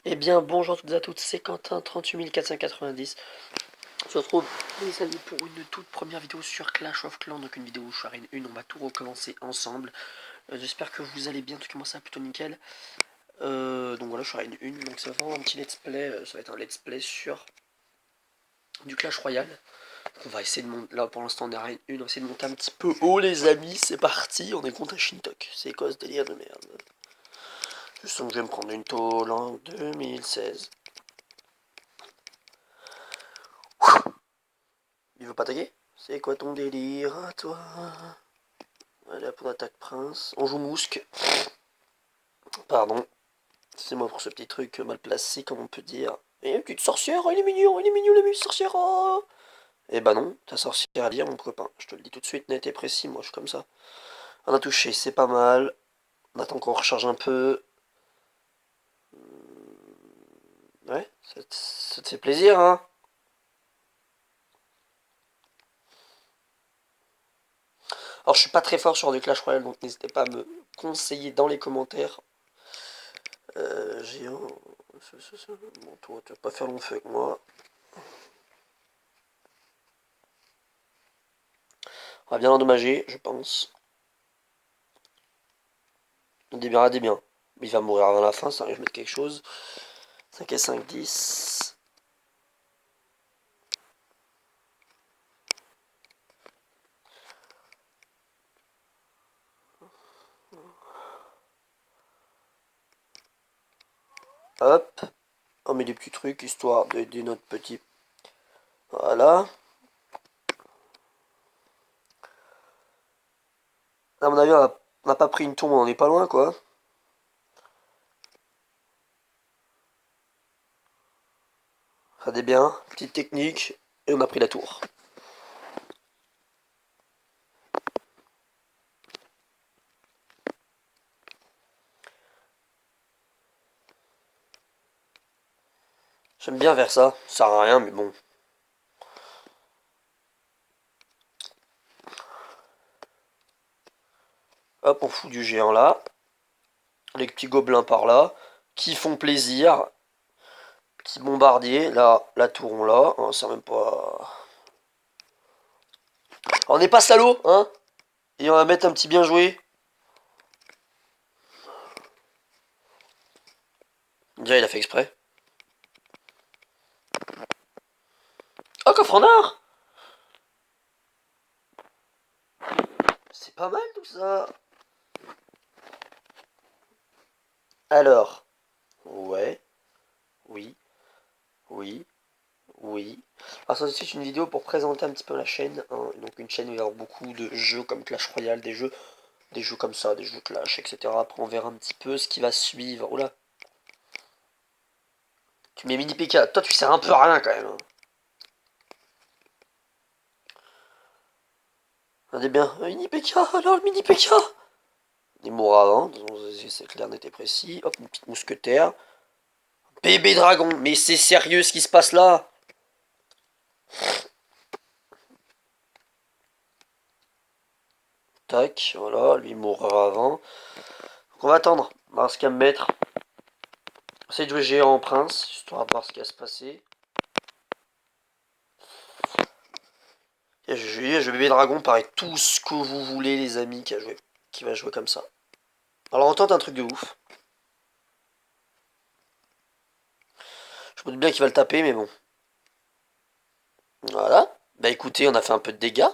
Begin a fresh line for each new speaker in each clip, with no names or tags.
Eh bien, bonjour à toutes et à toutes, c'est Quentin, 38490. On se retrouve, les amis, pour une toute première vidéo sur Clash of Clans, donc une vidéo où je suis Arène 1, on va tout recommencer ensemble. J'espère que vous allez bien, tout commencer à plutôt nickel. Donc voilà, je suis Arène 1, donc c'est vraiment un petit let's play, ça va être un let's play sur du Clash Royale. On va essayer de monter, là pour l'instant on est Arène 1, on va essayer de monter un petit peu haut les amis, c'est parti, on est contre un Shintok. C'est quoi ce délire de merde? Je sens que je vais me prendre une tôle en 2016. Il veut pas taguer? C'est quoi ton délire à toi? Voilà pour l'attaque prince. On joue mousque. Pardon. C'est moi pour ce petit truc mal placé, comme on peut dire. Et une petite sorcière, il est mignon la petite sorcière. Oh. Eh bah non, ta sorcière à dire mon copain. Je te le dis tout de suite, net et précis, moi je suis comme ça. On a touché, c'est pas mal. On attend qu'on recharge un peu. Ouais, ça te fait plaisir, hein? Alors je suis pas très fort sur du Clash Royale, donc n'hésitez pas à me conseiller dans les commentaires. Géant. Bon, toi, tu vas pas faire long feu avec moi. On va bien l'endommager, je pense. On démarre des biens. Il va mourir avant la fin, ça arrive de mettre quelque chose. 5 et 5, 10. Hop. On met des petits trucs histoire d'aider notre petit. Voilà. À mon avis, on n'a pas pris une tombe, on n'est pas loin quoi. Ça des biens, petite technique, et on a pris la tour. J'aime bien faire ça, ça sert à rien, mais bon. Hop, on fout du géant là. Les petits gobelins par là, qui font plaisir. Petit bombardier, là, la tour on l'a. On sert même pas. On n'est pas salaud, hein? Et on va mettre un petit bien joué. Déjà, il a fait exprès. Oh, coffre en or! C'est pas mal tout ça. Alors, ouais, oui, oui, oui. Alors ça c'est une vidéo pour présenter un petit peu la chaîne, hein. Donc une chaîne où il y aura beaucoup de jeux comme Clash Royale, des jeux comme ça, des jeux Clash, etc. Après on verra un petit peu ce qui va suivre. Oula, tu mets mini PK, toi tu sers un peu à rien quand même, hein. Regardez bien, mini PK, alors le mini PK. Il mourra avant, c'est clair, net et précis. Hop, une petite mousquetaire. Bébé dragon, mais c'est sérieux ce qui se passe là? Tac, voilà, lui mourra avant. Donc on va attendre, on va voir ce qu'il va me mettre. Essaye de jouer géant en prince, histoire de voir ce qui va se passer. Et je bébé dragon, pareil, tout ce que vous voulez les amis qui va jouer comme ça. Alors on tente un truc de ouf. Je me doute bien qu'il va le taper, mais bon. Voilà. Bah écoutez, on a fait un peu de dégâts.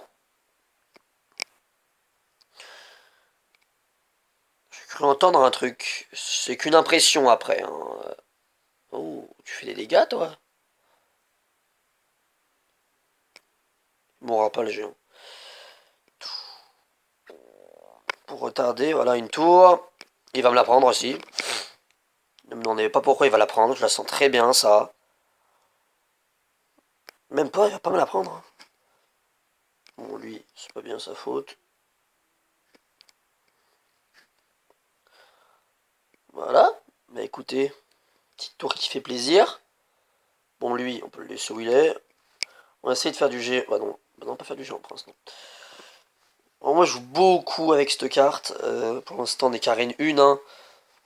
J'ai cru entendre un truc. C'est qu'une impression après, hein. Oh, tu fais des dégâts toi? Il mourra pas le géant. Pour retarder, voilà une tour. Il va me la prendre aussi. Ne me demandez pas pourquoi il va la prendre, je la sens très bien ça. Même pas, il va pas me la prendre. Bon, lui, c'est pas bien sa faute. Voilà. Bah écoutez, petite tour qui fait plaisir. Bon, lui, on peut le laisser où il est. On va essayer de faire du G. Bah non, pas faire du G en prince, non. Bon, moi, je joue beaucoup avec cette carte. Pour l'instant, on est qu'Arène 1, hein.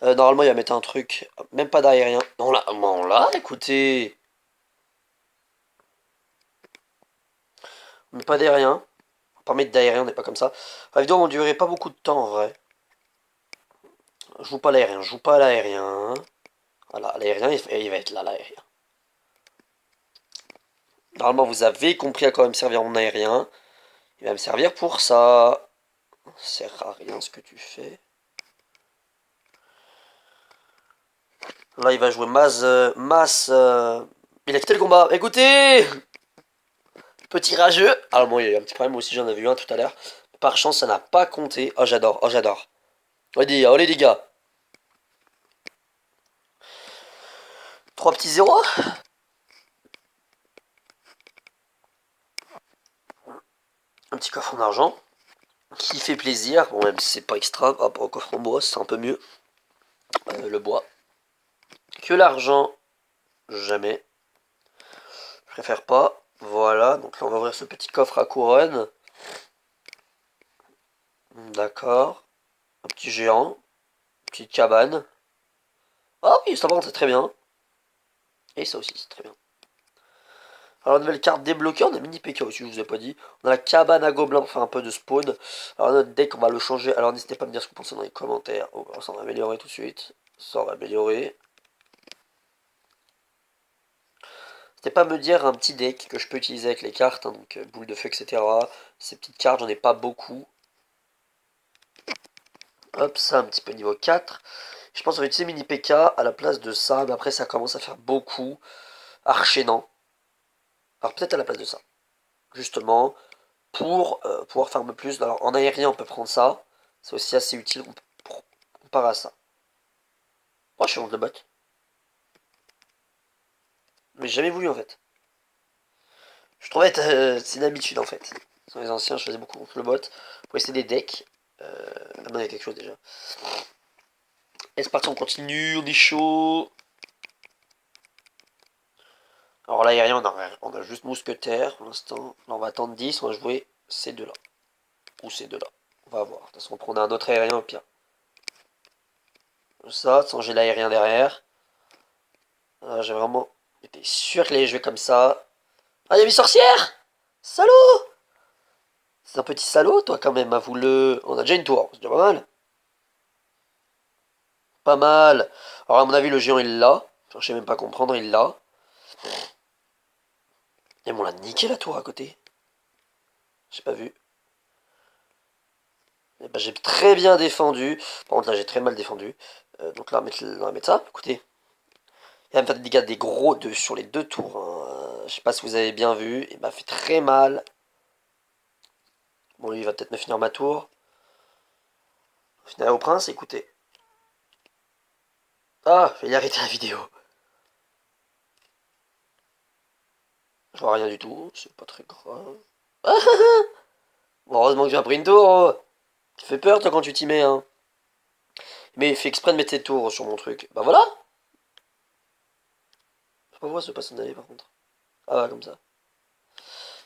Normalement, il va mettre un truc. Même pas d'aérien. On l'a, écoutez. On met pas d'aérien. On va pas mettre d'aérien, on n'est pas comme ça. La vidéo, on durait pas beaucoup de temps en vrai. Je joue pas l'aérien, je joue pas à l'aérien. Voilà, l'aérien, il va être là, l'aérien. Normalement, vous avez compris à quoi va me servir mon aérien. Il va me servir pour ça. Ça sert à rien ce que tu fais. Là, il va jouer Mas. Il a quitté le combat. Écoutez! Petit rageux. Alors bon, il y a eu un petit problème aussi, j'en avais eu un tout à l'heure. Par chance, ça n'a pas compté. Oh, j'adore, oh, j'adore. Allez, les gars. Trois petits zéros. Un petit coffre en argent. Qui fait plaisir. Bon, même si c'est pas extra. Hop, au coffre en bois, c'est un peu mieux. Le bois. Que l'argent. Jamais. Je préfère pas. Voilà, donc là on va ouvrir ce petit coffre à couronne. D'accord. Un petit géant. Une petite cabane. Ah oui, ça va, c'est très bien. Et ça aussi, c'est très bien. Alors, nouvelle carte débloquée, on a mini PK aussi, je vous ai pas dit. On a la cabane à gobelins pour faire un peu de spawn. Alors, notre deck, on va le changer. Alors, n'hésitez pas à me dire ce que vous pensez dans les commentaires. Oh, alors, ça va améliorer tout de suite. Ça va améliorer. N'hésitez pas à me dire un petit deck que je peux utiliser avec les cartes, hein, donc boule de feu, etc. Ces petites cartes, j'en ai pas beaucoup. Hop, ça, un petit peu niveau 4. Je pense qu'on va utiliser mini PK à la place de ça, mais après, ça commence à faire beaucoup. Archer, non. Alors, peut-être à la place de ça. Justement, pour pouvoir farm plus. Alors en aérien on peut prendre ça, c'est aussi assez utile comparé à ça. Oh je suis honte de bot. Mais j'ai jamais voulu en fait. Je trouvais être c'est une habitude en fait. Dans les anciens je faisais beaucoup contre le bot pour essayer des decks. Ah non il y a quelque chose déjà. Et c'est parti, on continue, on est chaud. Alors l'aérien on a juste mousquetaire pour l'instant. Là on va attendre 10, on va jouer ces deux là. Ou ces deux là. On va voir. De toute façon on prend un autre aérien au pire. Ça, sans j'ai l'aérien derrière. J'ai vraiment été sûr qu'il allait jouer comme ça. Ah, il y a une sorcière! Salaud! C'est un petit salaud, toi, quand même, avoue-le. On a déjà une tour, c'est déjà pas mal. Pas mal. Alors, à mon avis, le géant, il l'a. Enfin, je sais même pas comprendre, il l'a. Et on l'a niqué, la tour, à côté. J'ai pas vu. Eh ben, j'ai très bien défendu. Par contre, là, j'ai très mal défendu. Donc là, on va mettre ça. Écoutez. Il va me faire des dégâts des gros sur les deux tours, hein. Je sais pas si vous avez bien vu. Il m'a fait très mal. Bon, lui, il va peut-être me finir ma tour. Finir au prince, écoutez. Ah, je vais y arrêter la vidéo. Je vois rien du tout, c'est pas très grave. Ah, bon, heureusement que j'ai pris une tour. Oh. Tu fais peur, toi, quand tu t'y mets, hein. Mais il fait exprès de mettre ses tours sur mon truc. Bah voilà. Je pas voir ce pas s'en aller, par contre. Ah, comme ça.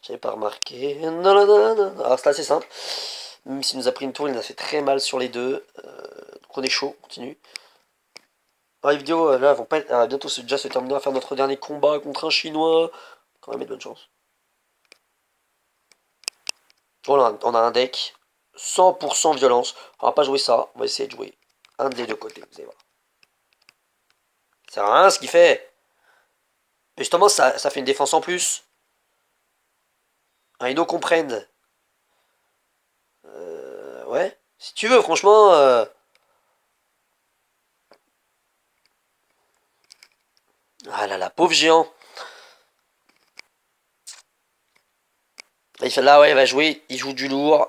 J'avais pas remarqué. Non, non, non, non. Alors, c'est assez simple. Même s'il nous a pris une tour, il nous a fait très mal sur les deux. Donc, on est chaud, on continue. Alors, les vidéos, là, vont pas être... bientôt déjà se terminer. On va faire notre dernier combat contre un chinois. Quand même, de bonne chance. Voilà, on a un deck 100% violence. On va pas jouer ça, on va essayer de jouer un des deux côtés, vous allez voir. Ça sert à rien ce qu'il fait. Mais justement, ça fait une défense en plus. Un Ino comprenne. Ouais. Si tu veux, franchement. Ah là là, pauvre géant. Là, ouais, il va jouer. Il joue du lourd.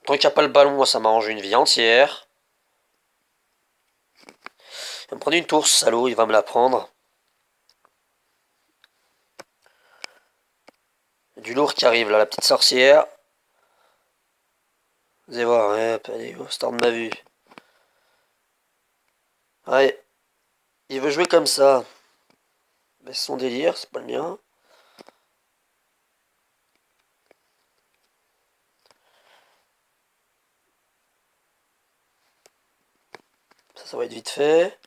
Tant qu'il n'y a pas le ballon, moi, ça m'arrange une vie entière. Il va me prendre une tour, ce salaud, il va me la prendre. Du lourd qui arrive, là, la petite sorcière. Vous allez voir, ouais, allez, au start de ma vue. Ouais, il veut jouer comme ça. Mais c'est son délire, c'est pas le mien. Ça va être vite fait.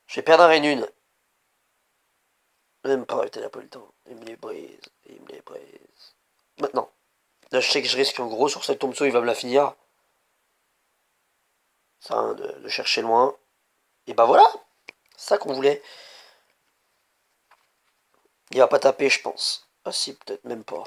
Je vais perdre un reine une. Même pas, putain, il a pas eu le temps. Il me les brise. Il me les brise. Maintenant. Là, je sais que je risque en gros sur cette tombe-so, il va me la finir. Ça, hein, de chercher loin. Et bah voilà. C'est ça qu'on voulait. Il va pas taper, je pense. Ah si, peut-être même pas.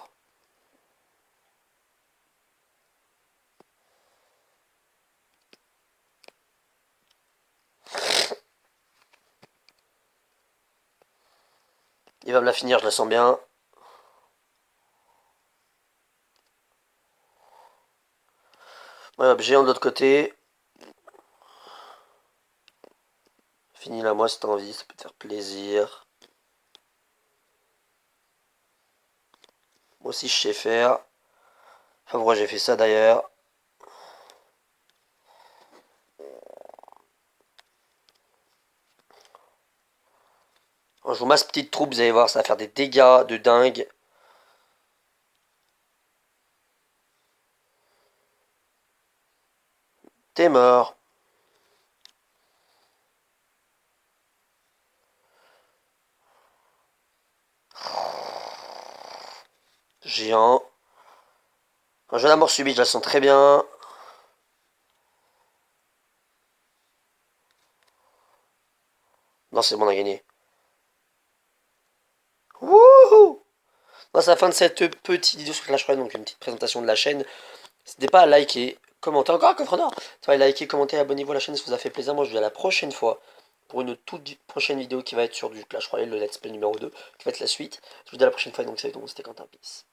Il va me la finir, je la sens bien. Voilà, géant de l'autre côté. Fini la moi si t'as envie, ça peut te faire plaisir. Moi aussi je sais faire. Enfin pourquoi j'ai fait ça d'ailleurs. Quand je vous masse petite troupe, vous allez voir, ça va faire des dégâts de dingue. T'es mort. Géant. Un jeu d'amour subite, je la sens très bien. Non, c'est bon, on a gagné. Wouhou! C'est la fin de cette petite vidéo sur Clash Royale, donc une petite présentation de la chaîne. N'hésitez pas à liker, commenter encore un coffre d'or. Liker, commenter, abonnez-vous à la chaîne si ça vous a fait plaisir. Moi je vous dis à la prochaine fois pour une toute prochaine vidéo qui va être sur du Clash Royale, le Let's Play numéro 2, qui va être la suite. Je vous dis à la prochaine fois, donc c'est tout, c'était Quentin, peace.